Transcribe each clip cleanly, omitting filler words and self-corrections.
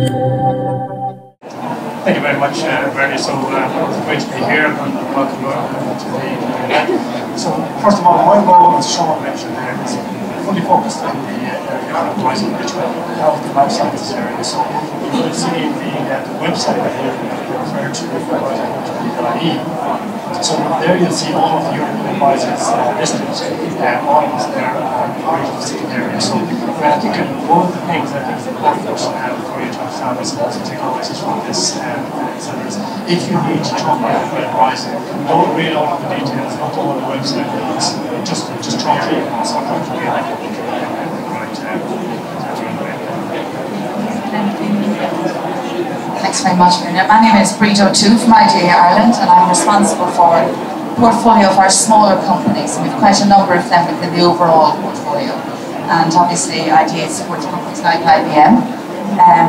Thank you very much, Bernie. So it's great to be here and welcome to the event. So first of all, my role, as Sean mentioned, is fully focused on the area of rising ritual health and life sciences area. So you will see the website that you referred to, risingRitual.ie. So there you'll see all of the European advisors listed, all of us there are in the same area. So I think one of the things I think is important for you to understand is also take a message from this is if you need to talk about advising, don't read all of the details, not all of the website, just talk to you. Sometimes you get Thanks very much, Breda. My name is Breda too from IDA Ireland, and I'm responsible for the portfolio of our smaller companies. And we've quite a number of them within the overall portfolio. And obviously IDA supports companies like IBM.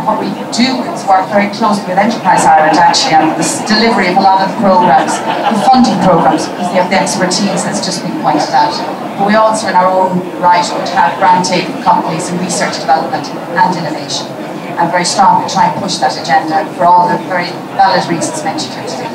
What we do is work very closely with Enterprise Ireland actually on the delivery of a lot of the programs, the funding programs, because they have the expertise that's just been pointed out. But we also in our own right would have granting companies in research development and innovation. I'm very strong to try and push that agenda for all the very valid reasons mentioned here today.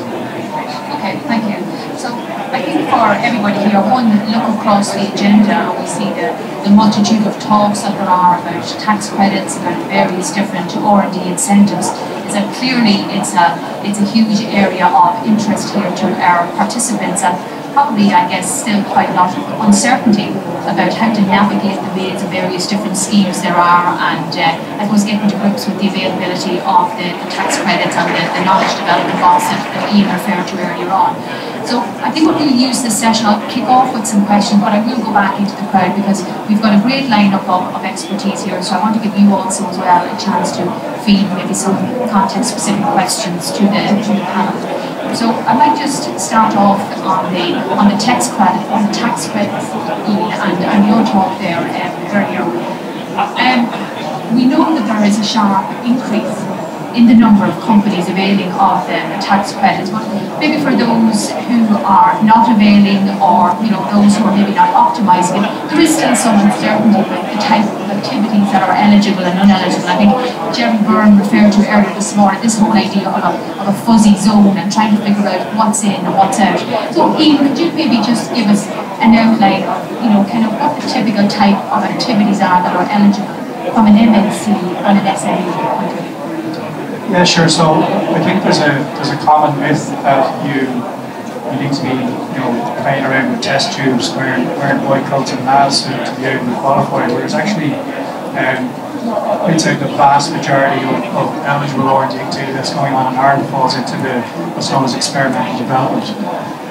Okay, thank you. So I think for everybody here, one look across the agenda and we see the multitude of talks that there are about tax credits, about various different R&D incentives, is that clearly it's a huge area of interest here to our participants, and probably, I guess, still quite a lot of uncertainty about how to navigate the various different schemes there are, and I suppose getting to grips with the availability of the tax credits and the knowledge development box that Ian referred to earlier on. So I think we're going to use this session. I'll kick off with some questions, but I will go back into the crowd because we've got a great lineup of expertise here, so I want to give you also as well a chance to feed maybe some context-specific questions to the panel. So I'd like just to start off on the tax credits, Ian, and your talk there earlier. We know that there is a sharp increase in the number of companies availing of the tax credits, but maybe for those who are not availing, or those who are maybe not optimising it, there is still some uncertainty about the type of activities that are eligible and ineligible. I think Jerry Byrne referred to earlier this morning this whole idea of a fuzzy zone and trying to figure out what's in and what's out. So Ian, could you maybe just give us an outline of kind of what the typical type of activities are that are eligible from an MNC and an SME point of view? Yeah, sure. So I think there's a common myth that you need to be playing around with test tubes, wearing white coats and masks to be able to qualify. Whereas actually, I'd say the vast majority of eligible R&D activity that's going on in Ireland falls into what's known as experimental development.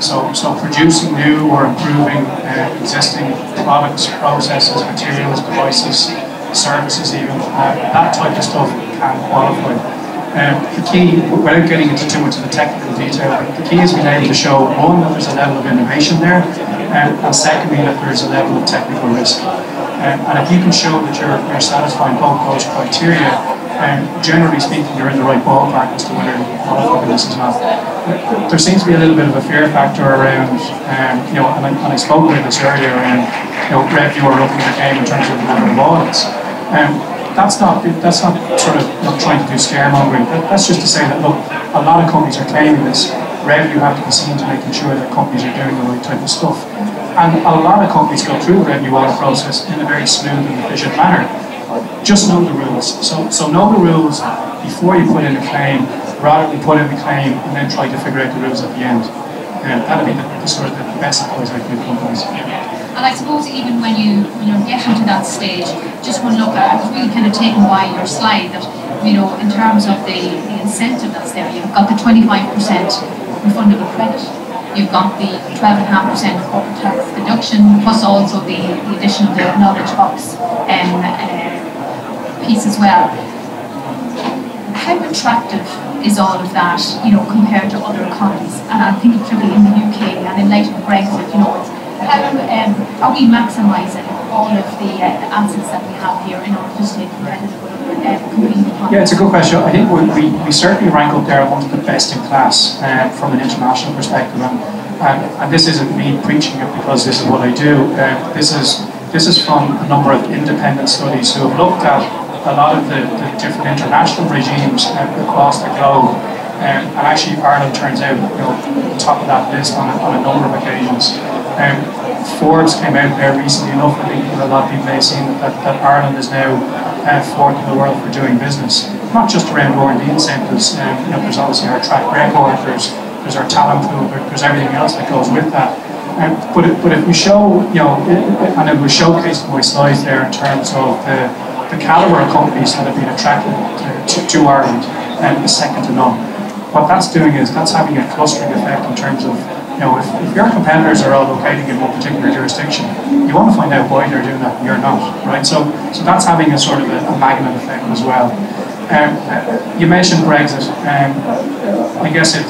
So producing new or improving existing products, processes, materials, devices, services, even that type of stuff can qualify. The key, without getting into too much of the technical detail, the key is being able to show, one, that there's a level of innovation there, and secondly, that there's a level of technical risk. And if you can show that you're satisfying both those criteria, generally speaking, you're in the right ballpark as to whether you qualify for this or not. There seems to be a little bit of a fear factor around, and I spoke about this earlier, around revenue or looking at the game in terms of the number of audits. That's not sort of trying to do scaremongering. That's just to say that, look, a lot of companies are claiming this. Revenue have to be seen to making sure that companies are doing the right type of stuff. And a lot of companies go through the revenue audit process in a very smooth and efficient manner. Just know the rules. So know the rules before you put in a claim, rather than put in the claim and then try to figure out the rules at the end. That'll be the sort of the best advice I give companies. And I suppose even when you're getting to that stage, just one look at, I was really kind of taken by your slide that, in terms of the incentive that's there, you've got the 25% refundable credit, you've got the 12.5% corporate tax deduction, plus also the addition of the knowledge box piece as well. How attractive is all of that, compared to other economies? And I think particularly in the UK and in light of Brexit, how are we maximising all of the assets that we have here in order to stay competitive with other competing economies? Yeah, it's a good question. I think we certainly rank up there amongst the best in class from an international perspective, and this isn't me preaching it because this is what I do. This is from a number of independent studies who have looked at a lot of the different international regimes across the globe. And actually Ireland turns out, top of that list on a number of occasions. Forbes came out there recently enough. I think a lot of people may have seen that Ireland is now fourth in the world for doing business. Not just around R&D incentives. There's obviously our track record. There's our talent pool. There's everything else that goes with that. But if we show, and it was showcased in my slides there in terms of the calibre of companies that have been attracted to Ireland, is second to none. What that's doing is that's having a clustering effect in terms of, if your competitors are all locating in one particular jurisdiction, you want to find out why they're doing that and you're not, right? So that's having a sort of a magnet effect as well. You mentioned Brexit. I guess it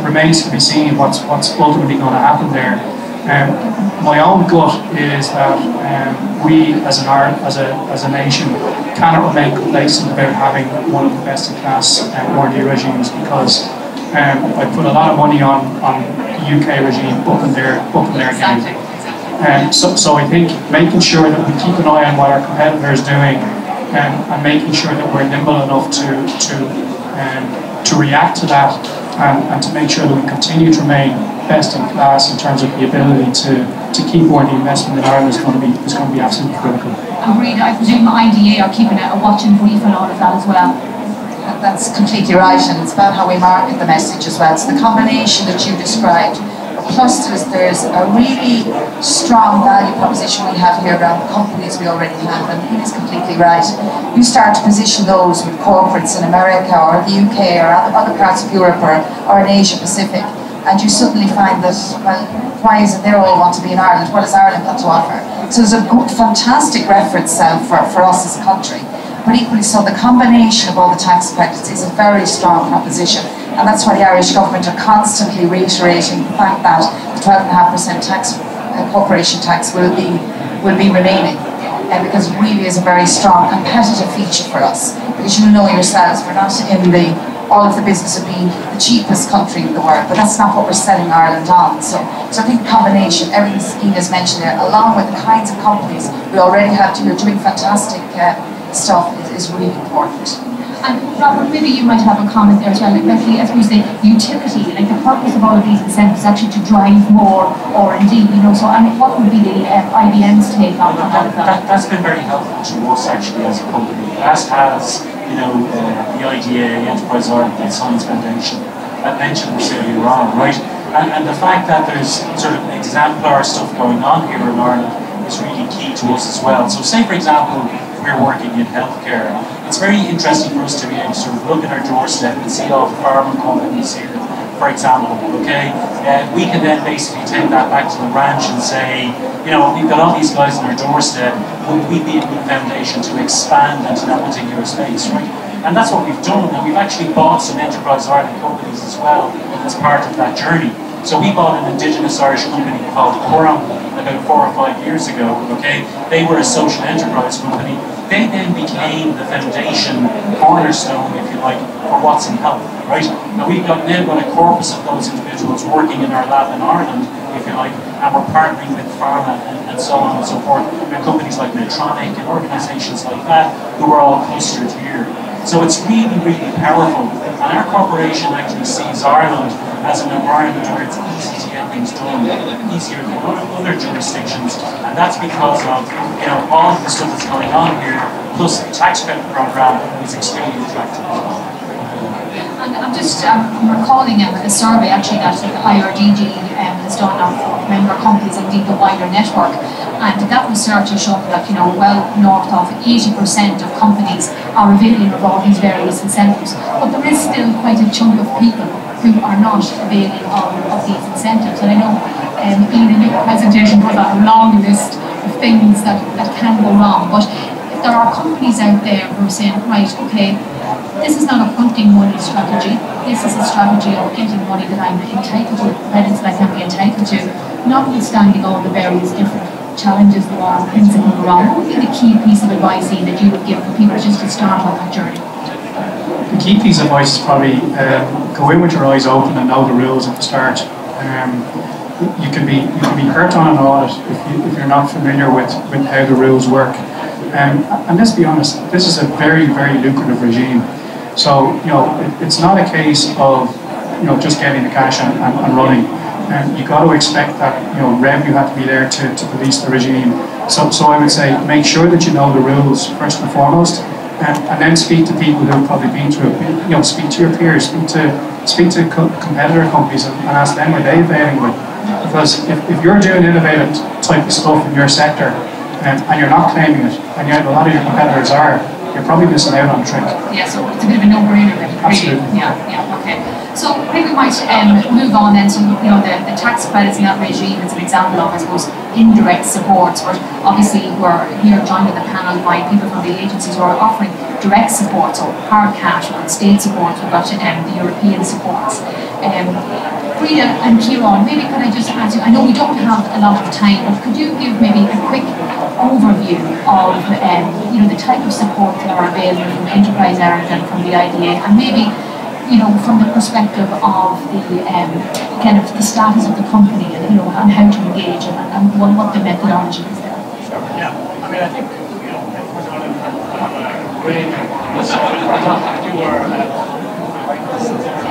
remains to be seen what's ultimately going to happen there. My own gut is that we, as a nation, cannot remain complacent about having one of the best-in-class R&D regimes, because I put a lot of money on the UK regime upping their game. So I think making sure that we keep an eye on what our competitors are doing, and making sure that we're nimble enough to react to that, and to make sure that we continue to remain best in class in terms of the ability to keep R&D investment in Ireland is going to be absolutely critical. And Breda, I presume IDA are keeping a watching brief on all of that as well. That's completely right, and it's about how we market the message as well. So the combination that you described, plus there's a really strong value proposition we have here around the companies we already have, and it is completely right. You start to position those with corporates in America or the UK or other parts of Europe or in Asia Pacific, and you suddenly find that, well, why is it they all want to be in Ireland? What has Ireland got to offer? So there's a good, fantastic reference cell for us as a country. But equally so, the combination of all the tax credits is a very strong proposition. And that's why the Irish government are constantly reiterating the fact that the 12.5% tax, corporation tax will be remaining. Because it really is a very strong competitive feature for us. Because you know yourselves, we're not in all of the business of being the cheapest country in the world, but that's not what we're selling Ireland on. So I think the combination, everything Ian has mentioned there, along with the kinds of companies we already have doing fantastic stuff is really important. And Robert, maybe you might have a comment there as well, especially as we say utility, like the purpose of all of these incentives is actually to drive more R&D, so I mean, what would be the IBM's take on that? That's been very helpful to us actually as a company, as has the IDA, Enterprise Ireland, the Science Foundation, that mentioned this earlier on, right? And the fact that there's sort of exemplar stuff going on here in Ireland is really key to us as well. So say, for example, we're working in healthcare. It's very interesting for us to be able to sort of look at our doorstep and see all the pharma companies here, for example, okay? We can then basically take that back to the ranch and say, we've got all these guys on our doorstep, would we be a good foundation to expand into that particular space, right? And that's what we've done, and we've actually bought some Enterprise Ireland companies as well as part of that journey. So we bought an Indigenous Irish company called Quorum about 4 or 5 years ago, okay? They were a social enterprise company. They then became the foundation cornerstone, if you like, for What's in Health, right? Now we've now got a corpus of those individuals working in our lab in Ireland, if you like, and we're partnering with pharma and so on and so forth, and companies like Medtronic and organisations like that who are all clustered here. So it's really, really powerful, and our corporation actually sees Ireland as an environment where it's easy to get things done, easier than other jurisdictions, and that's because of all of the stuff that's going on here, plus the tax credit program is extremely attractive. And I'm just recalling a survey actually that the IRDG has done of member companies and indeed the wider network, and that research has shown that well north of 80% of companies are availing of all these various incentives, but there is still quite a chunk of people who are not availing of these incentives. And I know Ian, in your presentation was a long list of things that can go wrong, but if there are companies out there who are saying, right, okay, this is not a hunting money strategy, this is a strategy of getting money that I'm entitled to, credits that I can be entitled to, notwithstanding all the various different challenges there are, things that can go wrong. What would be the key piece of advice that you would give for people just to start on that journey? The key piece of advice is probably go in with your eyes open and know the rules at the start. You can be hurt on an audit if you're not familiar with how the rules work. And let's be honest, this is a very, very lucrative regime. So, it's not a case of, just getting the cash and running. And you've got to expect that, revenue has to be there to police the regime. So I would say, make sure that you know the rules first and foremost, and then speak to people who've probably been through it. Speak to your peers, speak to competitor companies and ask them what they're availing with. Because if you're doing innovative type of stuff in your sector, and you're not claiming it, and yet a lot of your competitors are, you're probably missing out on the trick. Yeah, so it's a bit of a no-brainer then, really. Absolutely. Yeah, okay. So maybe we might move on then to, the tax credits in that regime is an example of, I suppose, indirect supports, but obviously we're here joined in the panel by people from the agencies who are offering direct support, so hard cash, we've got state support, we've got the European supports. Breda and Ciara, maybe could I just ask you, I know we don't have a lot of time, but could you give maybe a quick overview of the type of support that are available from Enterprise Ireland and from the IDA, and maybe from the perspective of the kind of the status of the company and and how to engage and what the methodology is there. Sure. Yeah. I mean, I think Enterprise Ireland have a range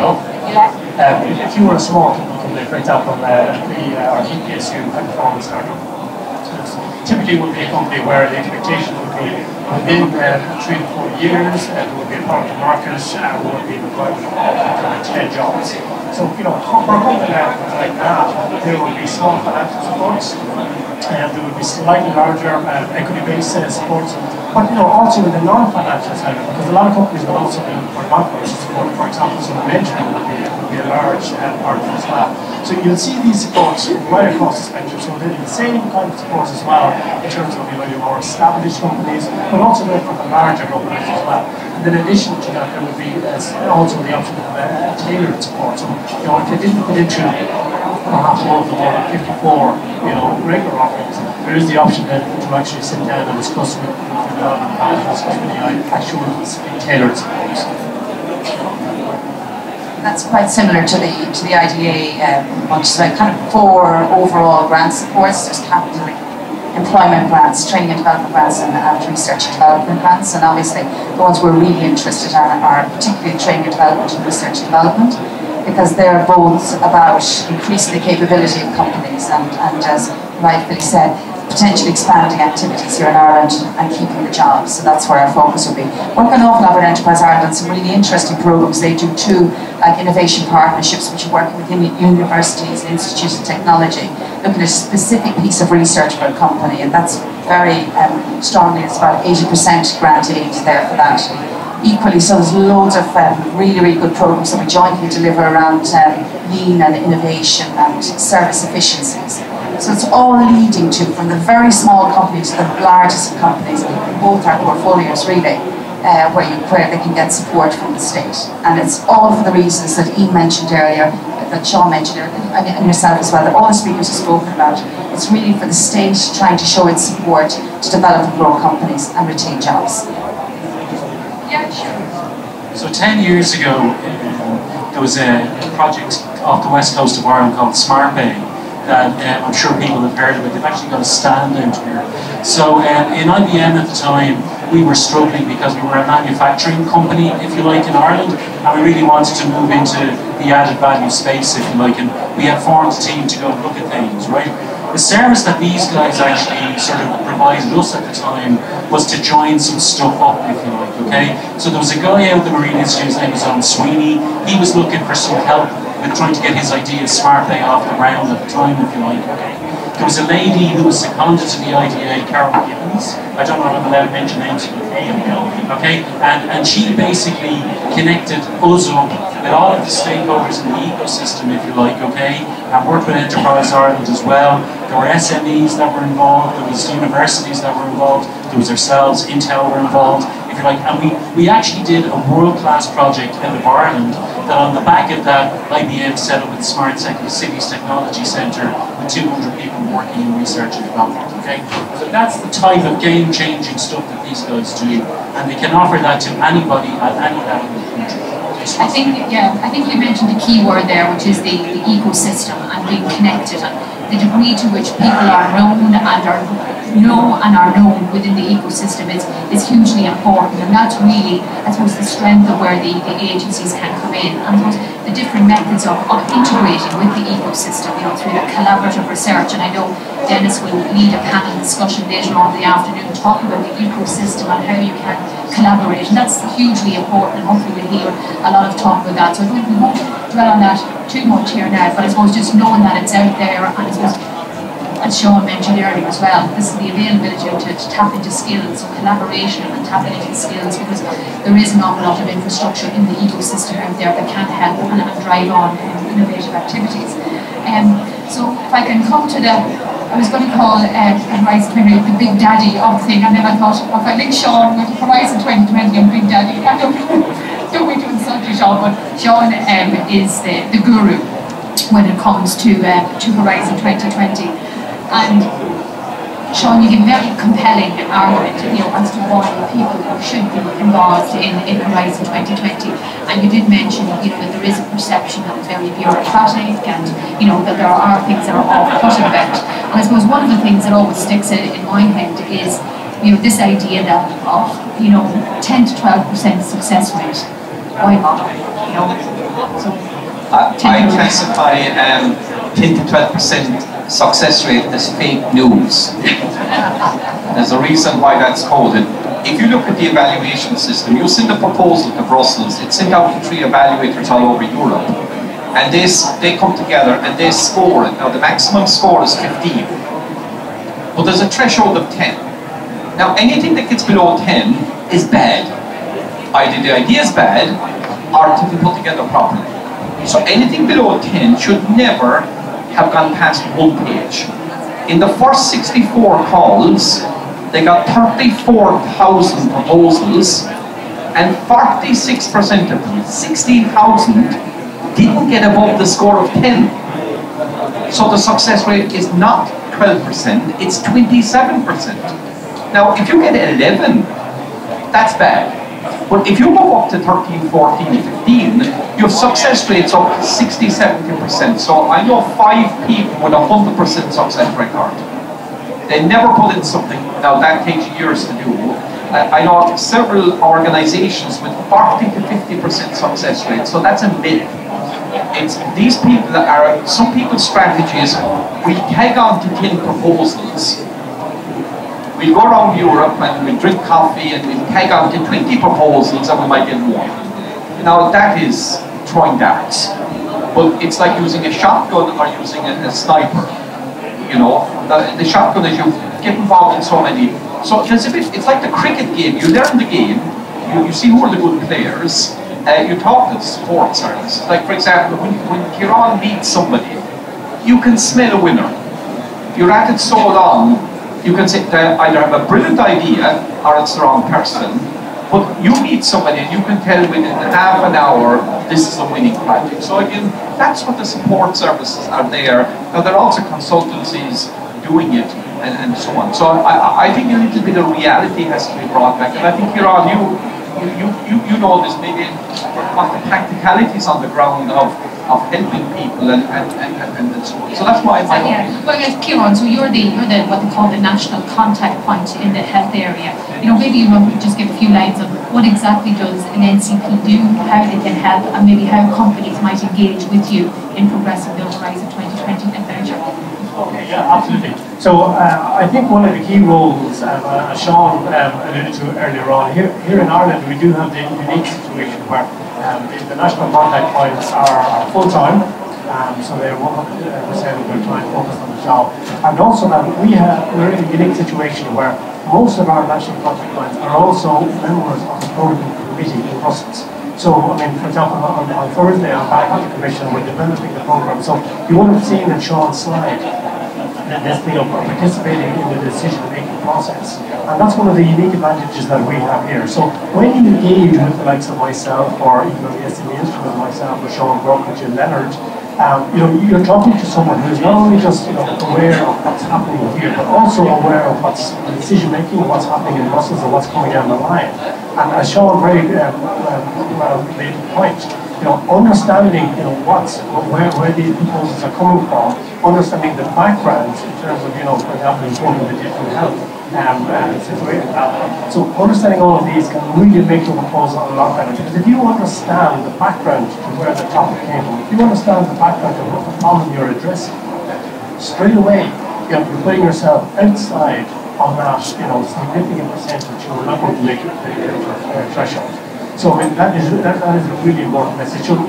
of if you were a small company, for example, our EPSU high performance startup, typically would be a company where the expectation would be within 3 to 4 years, there would be a product to market, would be required 10 jobs. So, for a company like that, there would be small financial supports, there would be slightly larger equity-based supports, but also in the non-financial side, because a lot of companies will also be for non-financial support. For example, some mentoring would be a large part of it as well. So you'll see these supports right across the spectrum. So they're the same kind of supports as well in terms of your more established companies, but also there for the larger companies as well. And then in addition to that, there would be also the option of tailored support. So if you didn't fit into perhaps one of the more 54 regular offerings, there is the option then to actually sit down and discuss with the development managers, discuss with the actual tailored supports. That's quite similar to the IDA, which is like kind of 4 overall grant supports. There's capital employment grants, training and development grants, and research and development grants. And obviously the ones we're really interested in are particularly training and development and research and development, because they're both about increasing the capability of companies and as rightfully said, potentially expanding activities here in Ireland and keeping the jobs. So that's where our focus will be. Working an awful lot with Enterprise Ireland on some really interesting programs they do too, like innovation partnerships, which are working within universities and institutes of technology, looking at a specific piece of research for a company, and that's very strongly, it's about 80% grant aid there for that. Equally, so there's loads of really, really good programs that we jointly deliver around lean and innovation and service efficiencies. So it's all leading to, from the very small companies to the largest companies, both our portfolios really, where they can get support from the state. And it's all for the reasons that Ian mentioned earlier, that Sean mentioned earlier, and yourself as well, that all the speakers have spoken about. It's really for the state trying to show its support to develop and grow companies and retain jobs. Yeah, sure. So 10 years ago, there was a project off the west coast of Ireland called Smart Bay. That I'm sure people have heard of it. They've actually got a stand out here. So in IBM at the time, we were struggling because we were a manufacturing company, if you like, in Ireland, and we really wanted to move into the added value space, if you like, and we had formed a team to go look at things, right? The service that these guys actually sort of provided us at the time was to join some stuff up, if you like, okay? So there was a guy out at the Marine Institute, his name was Owen Sweeney. He was looking for some help with trying to get his idea of Smart Bay off the ground at the time, if you like, okay? There was a lady who was seconded to the IDA, Carol Gibbons. I don't know if I'm allowed to mention names, okay? And she basically connected us up with all of the stakeholders in the ecosystem, if you like, okay? And worked with Enterprise Ireland as well. There were SMEs that were involved, there was universities that were involved, there was ourselves, Intel were involved, if you like, and we actually did a world-class project out of Ireland that on the back of that, IBM set up its Smart Cities Technology Centre with 200 people working in research and development, okay? So that's the type of game-changing stuff that these guys do, and they can offer that to anybody at any level in the country. I think you mentioned a key word there, which is the ecosystem and being connected. And the degree to which people are known and are known within the ecosystem is hugely important, and that's really, I suppose, the strength of where the agencies can come in, and the different methods of integrating with the ecosystem, through the collaborative research. And I know Dennis will lead a panel discussion later on in the afternoon talking about the ecosystem and how you can collaborate, and that's hugely important, and hopefully we'll hear a lot of talk about that. So I think we won't dwell on that too much here now, but I suppose just knowing that it's out there, and I suppose, as Sean mentioned earlier as well, this is the availability to tap into skills, so collaboration and tapping into skills, because there is an awful lot of infrastructure in the ecosystem out there that can help and drive on innovative activities. So if I can come to I was going to call Horizon 2020 the big daddy of the thing, and then I thought, if I link Sean with Horizon 2020 and big daddy, I don't mean to insult you, Sean, but Sean is the guru when it comes to Horizon 2020. And Sean, you give a very compelling argument, as to why people should be involved in Horizon 2020. And you did mention, that there is a perception that it's very bureaucratic, and that there are things that are off-putting about it. And I suppose one of the things that always sticks in my head is, this idea that of 10 to 12% success rate. Why not? So I classify 10 to 12% success rate as fake news. There's a reason why that's quoted. If you look at the evaluation system, you send a proposal to Brussels, it's sent out to 3 evaluators all over Europe, and they come together and they score it. Now the maximum score is 15, but there's a threshold of 10. Now anything that gets below 10 is bad. Either the idea is bad, or it isn't put together properly. So anything below 10 should never have gone past 1 page. In the first 64 calls, they got 34,000 proposals, and 46% of them, 16,000, didn't get above the score of 10. So the success rate is not 12%, it's 27%. Now, if you get 11, that's bad. But if you move up to 13, 14, 15, your success rate's up 60, 70%. So I know 5 people with a 100% success record. They never put in something. Now that takes years to do. I know several organizations with 40 to 50% success rate. So that's a myth. It's these people that are, some people's strategies, we tag on to 10 proposals. We'll go around Europe and we'll drink coffee and we'll tag on to 20 proposals and we might get 1. Now that is throwing darts. But it's like using a shotgun or using a sniper. The shotgun is you get involved in so many. So it's like the cricket game. You learn the game, you see who are the good players, you talk to the support service. Like for example, when Ciara meets somebody, you can smell a winner. You're at it so long, you can say they either have a brilliant idea or it's the wrong person. But you meet somebody and you can tell within half an hour this is a winning project. So again, that's what the support services are there. Now there are also consultancies doing it and so on. So I think a little bit of reality has to be brought back. And I think Ciara, you know this maybe what the practicalities on the ground of helping people and so on. So that's why Well, Ciara, so you're the what they call the national contact point in the health area. Maybe you want to just give a few lines of what exactly does an NCP do, how they can help, and maybe how companies might engage with you in progressing the Horizon 2020 adventure. Okay, yeah, absolutely. So I think one of the key roles, as Sean alluded to earlier on, here in Ireland we do have the unique situation where the national contact points are full-time, so they're 100% of their time focused on the job. And also that we're in a unique situation where most of our national contact points are also members of the protocol committee in Brussels. So, I mean, for example, on Thursday I'm back at the Commission, we're developing the programme. So you would have seen in Sean's slide that this participating in the decision-making process. And that's one of the unique advantages that we have here. So when you engage with the likes of myself, or even the SME Instrument, myself, or Sean Brook, and Jim Leonard, You're talking to someone who's not only just aware of what's happening here, but also aware of what's decision making, what's happening in Brussels, and what's coming down the line. And as Sean very well made the point, understanding where these proposals are coming from, understanding the backgrounds in terms of for example, improving the digital health situation. So understanding all of these can really make your proposal a lot better. Because if you understand the background to where the topic came from, if you understand the background of what the problem you're addressing, straight away you're putting yourself outside of that significant percentage who are not going to make it the threshold. So I mean, that is a really important message. So from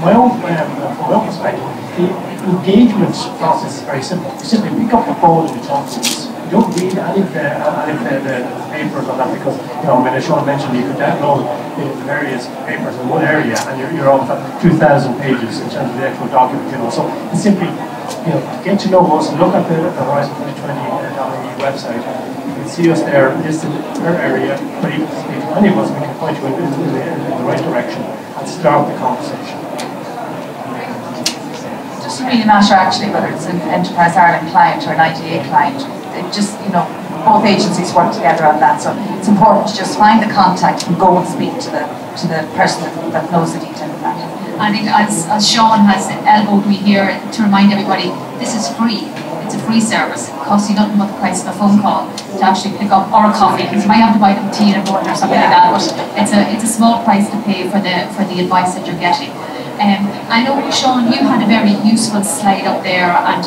my own perspective, the engagement process is very simple. You simply pick up the phone and you talk to us. You don't read any of the papers on that because, as Sean mentioned, you could download the various papers in one area and you're on 2,000 pages in terms of the actual document, So it's simply, get to know us and look at the Horizon 2020 website. You can see us there listed per area, but you can speak to any of us, we can point you in the right direction and start the conversation. It doesn't really matter actually whether it's an Enterprise Ireland client or an IDA client. It just, both agencies work together on that. So it's important to just find the contact and go and speak to the person that knows the detail of that. And as Sean has elbowed me here to remind everybody, this is free. It's a free service. It costs you nothing but the price of a phone call to actually pick up, or a coffee, because you might have to buy them tea and a bun or something like that. But it's a small price to pay for the advice that you're getting. I know, Sean, you had a very useful slide up there, and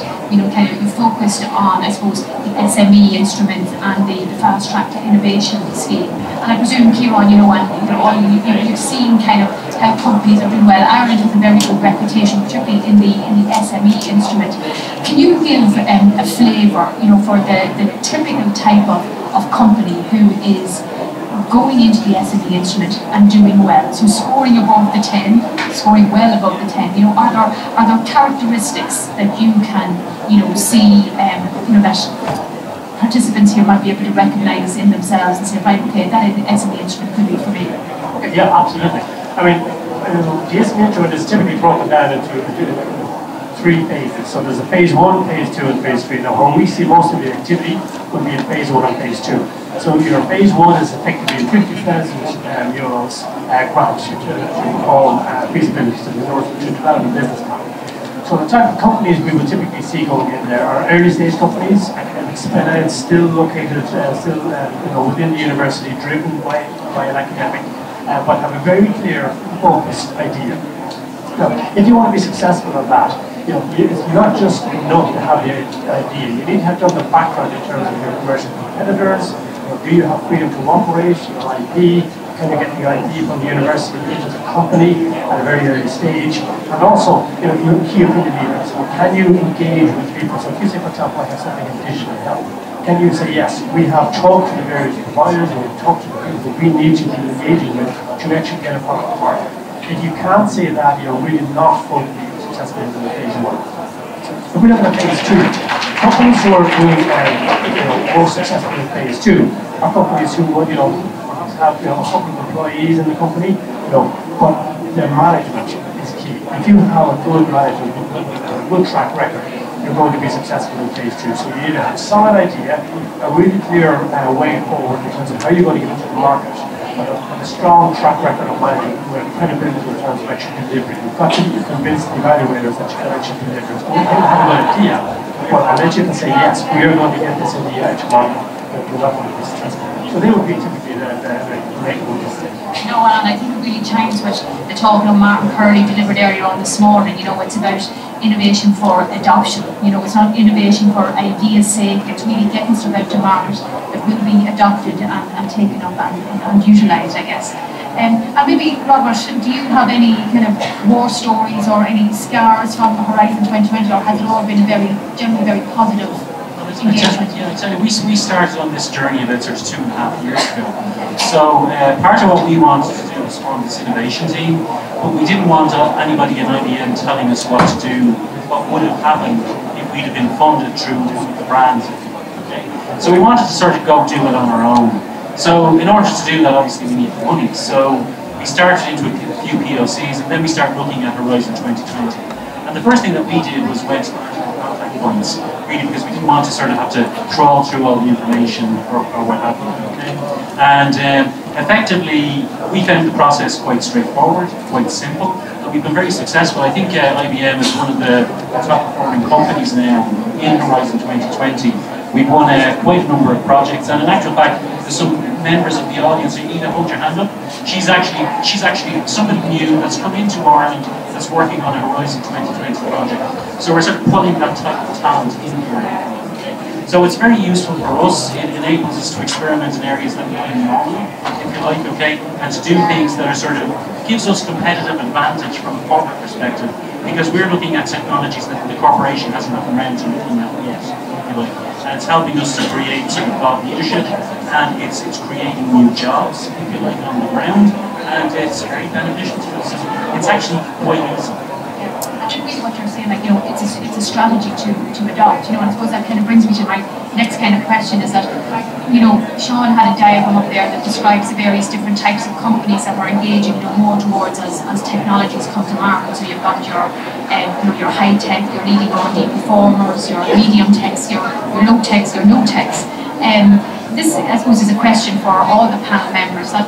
kind of you focused on, I suppose, the SME instrument and the fast track to innovation scheme. And I presume, Ciara, you've seen kind of how companies are doing well. Ireland has a very good reputation, particularly in the SME instrument. Can you give a flavour, for the typical type of company who is going into the SME instrument and doing well, so scoring above the 10, scoring well above the 10, are there characteristics that you can, see, that participants here might be able to recognise in themselves and say, right, okay, that SME instrument could be for me? Okay, yeah, absolutely. I mean, the SME instrument is typically broken down into 3 phases. So there's a phase 1, phase 2, and phase 3. Now, where we see most of the activity would be in phase 1 and phase 2. So your phase 1 is effectively €50,000 grant to all feasibility to develop a business model. So the type of companies we would typically see going in there are early stage companies, still located, within the university, driven by an academic, but have a very clear, focused idea. Now, if you want to be successful at that, it's not just enough to have the idea. You need to have done the background in terms of your commercial competitors. Do you have freedom to operate, your IP? Can you get the IP from the university into the company at a very early stage? And also, your key opinion leaders. Can you engage with people? So if you say, for example, I have something in digital health, can you say, yes, we have talked to the various providers and we've talked to the people we need to be engaging with to actually get a product to market? If you can't say that, you're really not going to be successful in the phase 1. If we look at phase 2, companies who are doing more successful in phase 2 are companies who would, have a couple of employees in the company, but their management is key. If you have a good management, a good track record, you're going to be successful in phase 2. So you need to have a solid idea, a really clear way forward in terms of how you're going to get into the market, but a strong track record of management with credibility in terms of actually delivery. You've got to convince the evaluators that you can actually deliver. It's one thing to have an idea, but unless you can say, yes, we are going to get this in the actual market, we're not going to be successful. So they would be typically the main ones. And I think it really chimes with the talk Martin Curley delivered earlier on this morning. It's about innovation for adoption. It's not innovation for ideas' sake. It's really getting stuff out to market that will be adopted and taken up and utilised, I guess. And maybe, Robert, do you have any kind of war stories or any scars from Horizon 2020, or has it all been generally very positive engagement? We started on this journey about sort of 2.5 years ago. So part of what we wanted to do was form this innovation team, but we didn't want anybody in IBM telling us what to do, what would have happened if we'd have been funded through the brands. Okay? So we wanted to sort of go do it on our own. So in order to do that, obviously we need money. So we started into a few POCs, and then we started looking at Horizon 2020. And And the first thing that we did was went to contact points, really because we didn't want to sort of have to crawl through all the information or what have you. Okay? And effectively, we found the process quite straightforward, quite simple. We've been very successful. I think IBM is one of the top performing companies now in Horizon 2020. We've won quite a number of projects, and in actual fact, there's some members of the audience. Ida, hold your hand up. She's actually somebody new that's come into Ireland that's working on a Horizon 2020 project. So we're sort of pulling that type of talent in here. So it's very useful for us. It enables us to experiment in areas that we don't normally, if you like, okay, and to do things that are sort of gives us competitive advantage from a corporate perspective, because we're looking at technologies that the corporation hasn't gotten around to looking at yet, if you like. And it's helping us to create sort of thought leadership, and it's creating new jobs, if you like, on the ground, and it's very beneficial to us. It's actually quite useful. And really what you're saying, like, you know, it's a strategy to adopt, you know, and I suppose that kind of brings me to my next kind of question is that, you know, Sean had a diagram up there that describes the various different types of companies that we're engaging, you know, more towards as technologies come to market. So you've got your, you know, your high tech, your leading R&D performers, your medium techs, your low techs, your no techs. This, I suppose, is a question for all the panel members that,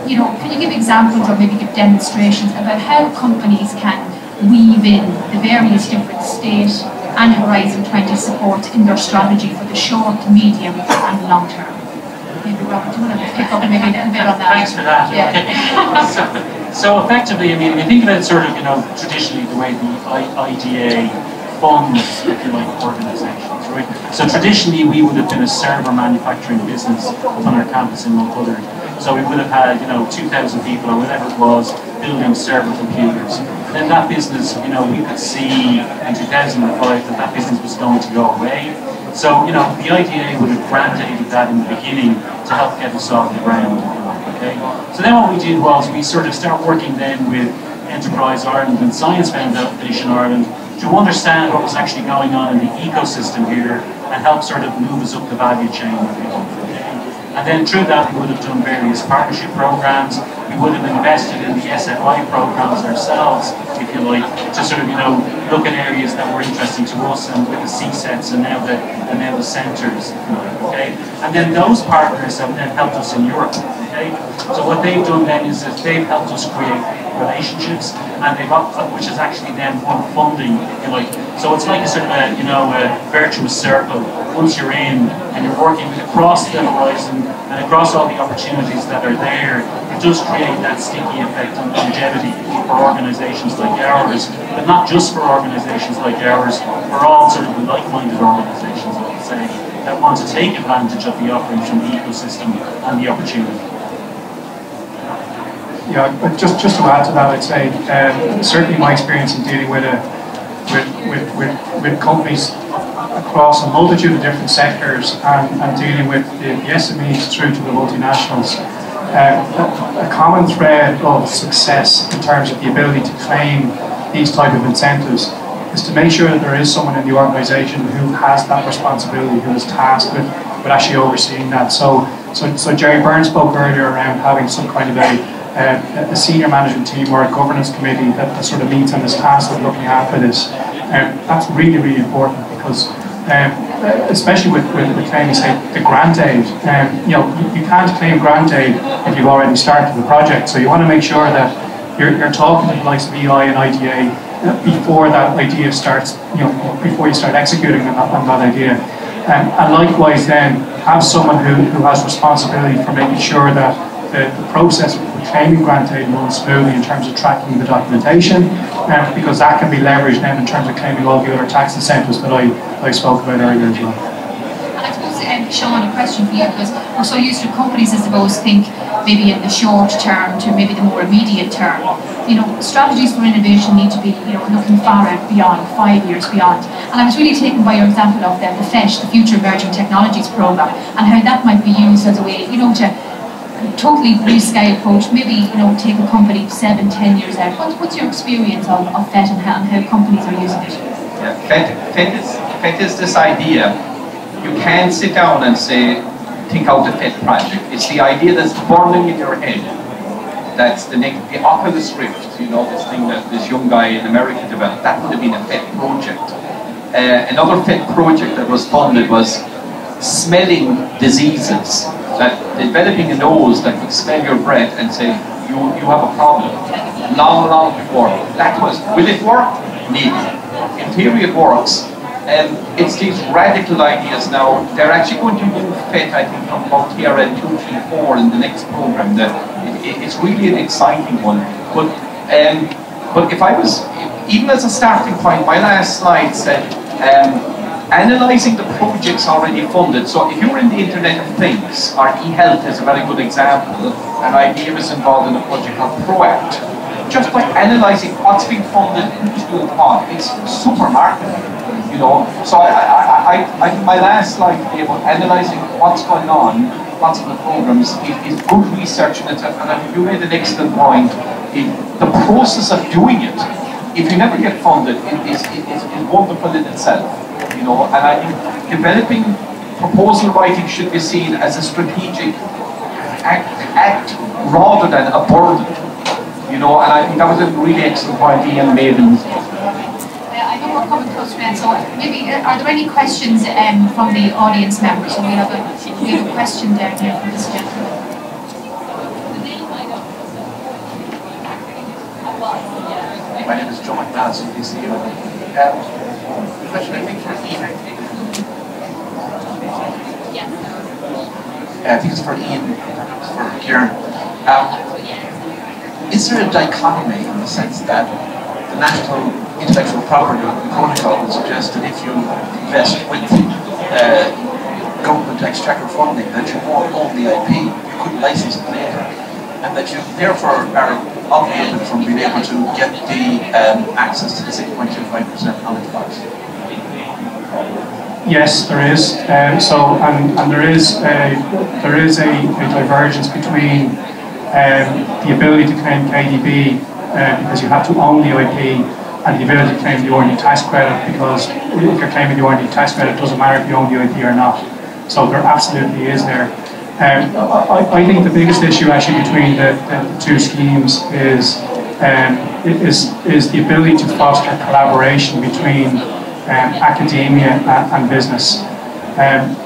you know, can you give examples or maybe give demonstrations about how companies can weave in the various different state and Horizon 20 support in their strategy for the short, medium and long term? Maybe Robert, do you want to pick up maybe a little bit on that? Thanks for that. Yeah. So effectively, I mean, we think about sort of, you know, traditionally the way the IDA funds, if you like, organisations, right? So traditionally we would have been a server manufacturing business on our campus in Mulholland. So we would have had, you know, 2,000 people or whatever it was building server computers. Then that business, you know, we could see in 2005 that business was going to go away. So, you know, the IDA would have granted that in the beginning to help get us off the ground. Okay. So then what we did was we sort of start working then with Enterprise Ireland and Science Foundation Ireland to understand what was actually going on in the ecosystem here and help sort of move us up the value chain. And then through that we would have done various partnership programs. We would have invested in the SFI programs ourselves, if you like, to sort of, you know, look at areas that were interesting to us, and with the CSETs and now the centres, okay. And then those partners have then helped us in Europe, okay. So what they've done then is that they've helped us create relationships, and they've got, which is actually then won funding, if you like. So it's like a sort of a, you know, a virtuous circle. Once you're in and you're working across the horizon and across all the opportunities that are there, it does create that sticky effect on longevity for organisations like ours, but not just for organisations like ours, for all sort of like-minded organisations, I would say, that want to take advantage of the offerings from the ecosystem and the opportunity. Yeah, but just to add to that, I'd say certainly my experience in dealing with companies across a multitude of different sectors and dealing with the SMEs through to the multinationals, a common thread of success in terms of the ability to claim these type of incentives is to make sure that there is someone in the organisation who has that responsibility, who is tasked with actually overseeing that. So Jerry Byrne spoke earlier around having some kind of a senior management team or a governance committee that sort of meets and is tasked with looking after this. That's really, really important because especially with claiming, say, the grant aid, you know, you can't claim grant aid if you've already started the project. So you want to make sure that you're talking to the likes of EI and IDA before that idea starts, you know, before you start executing on that idea. And likewise then, have someone who has responsibility for making sure that the process of claiming grant aid runs smoothly in terms of tracking the documentation, because that can be leveraged then in terms of claiming all the other tax incentives that I spoke about earlier as well. And I suppose, Sean, a question for you, because we're so used to companies, I suppose, think maybe in the short term to maybe the more immediate term. You know, strategies for innovation need to be, you know, looking far out beyond, 5 years beyond. And I was really taken by your example of the FET, the Future Emerging Technologies Programme, and how that might be used as a way, you know, to totally blue sky approach, maybe, you know, take a company 7-10 years out. What's your experience of FET and how companies are using it? Yeah, FET is this idea. You can't sit down and say, think out the FET project. It's the idea that's burning in your head. that's the Oculus Rift, you know, this thing that this young guy in America developed, that would have been a pet project. Another pet project that was funded was smelling diseases, that developing a nose that could smell your breath and say, you have a problem. Long before. That was, will it work? Maybe. In theory it works. It's these radical ideas now. They're actually going to move FET, I think, from about TRL 234 in the next program. It's really an exciting one. But if I was, even as a starting point, my last slide said, analysing the projects already funded. So if you're in the Internet of Things, or eHealth is a very good example, and IBM is involved in a project called ProAct. Just by analysing what's being funded to what, it's super marketing, you know. So I think my last slide today about analysing what's going on, what's in the programs, is good research, and I think you made an excellent point. The process of doing it, if you never get funded, is wonderful in itself, you know. And I think developing proposal writing should be seen as a strategic act rather than a burden. You know, and I think that was a really excellent point Ian made. I know we're coming close to end, so maybe are there any questions from the audience members? So we have a question down here from this gentleman. My name is John McNass, DC. The question I think for Ian. I think it's for Ian, it's for Ciara. Is there a dichotomy in the sense that the National Intellectual Property Protocol would suggest that if you invest with government exchequer funding, that you won't own the IP, you couldn't license it later, and that you therefore are obviated from being able to get the access to the 6.25% knowledge box? Yes, there is. And there is a divergence between the ability to claim KDB because you have to own the IP, and the ability to claim the R&D tax credit, because if you're claiming the R&D tax credit, it doesn't matter if you own the IP or not. So there absolutely is there. I think the biggest issue actually between the two schemes is the ability to foster collaboration between academia and business.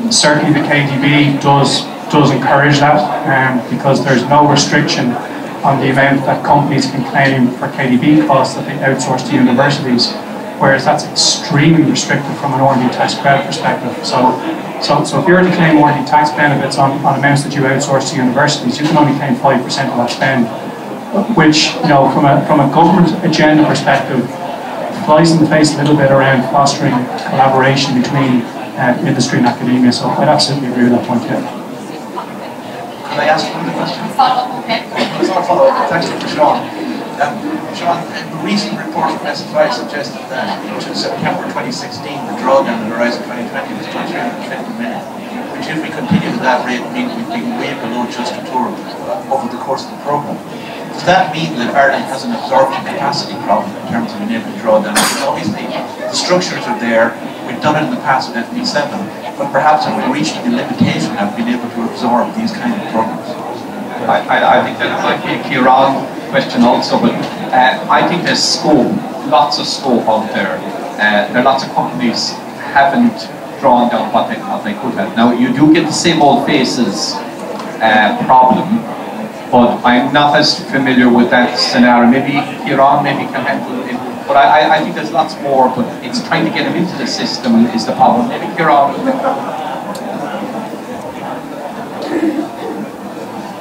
Certainly the KDB does encourage that because there's no restriction on the amount that companies can claim for KDB costs that they outsource to universities, whereas that's extremely restricted from an R&D tax credit perspective. So if you're to claim R&D tax benefits on amounts that you outsource to universities, you can only claim 5% of that spend, which, you know, from a government agenda perspective, flies in the face a little bit around fostering collaboration between industry and academia. So I'd absolutely agree with that point, yeah. Could I ask another question? Follow-up, okay. It's not a follow-up, it's actually for Sean. Sean, a recent report from SFI suggested that to September 2016, the drawdown in Horizon 2020 was about 350 million, which if we continue at that rate means we'd be way below just a tour over the course of the programme. Does that mean that Ireland has an absorption capacity problem in terms of being able to draw down? Because obviously the structures are there, we've done it in the past with FP7, but perhaps have we reached the limitation of being able to absorb these kind of programs? I think that might be a Ciara question also, but I think there's scope, lots of scope out there. There are lots of companies haven't drawn down what they could have. Now you do get the same old faces problem, but I'm not as familiar with that scenario. Maybe Ciara maybe can handle it. But I think there's lots more, but it's trying to get them into the system is the problem. Maybe Ciara.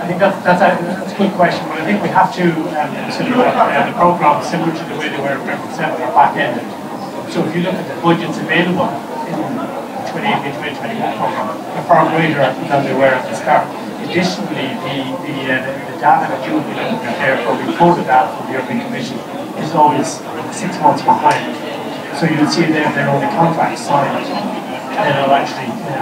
I think that's a good question, but I think we have to consider the programme similar to the way they were in Framework 7 are back-ended. So if you look at the budgets available in the 2018-2021 programme, they're far greater than they were at the start. Additionally, the data that you will be looking at there for reported data from the European Commission is always 6 months behind. So you'll see there they're only contracts signed. They'll actually the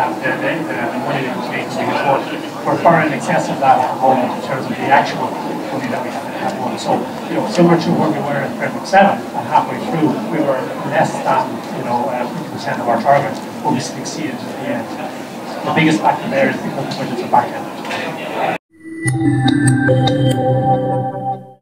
money that was made to be reported. We're far in excess of that at the moment in terms of the actual money that we have at the moment. So, you know, similar to where we were in Framework 7, and halfway through, we were less than, 50% of our target, but we succeeded at the end. The biggest factor there is because the budgets are back-ended.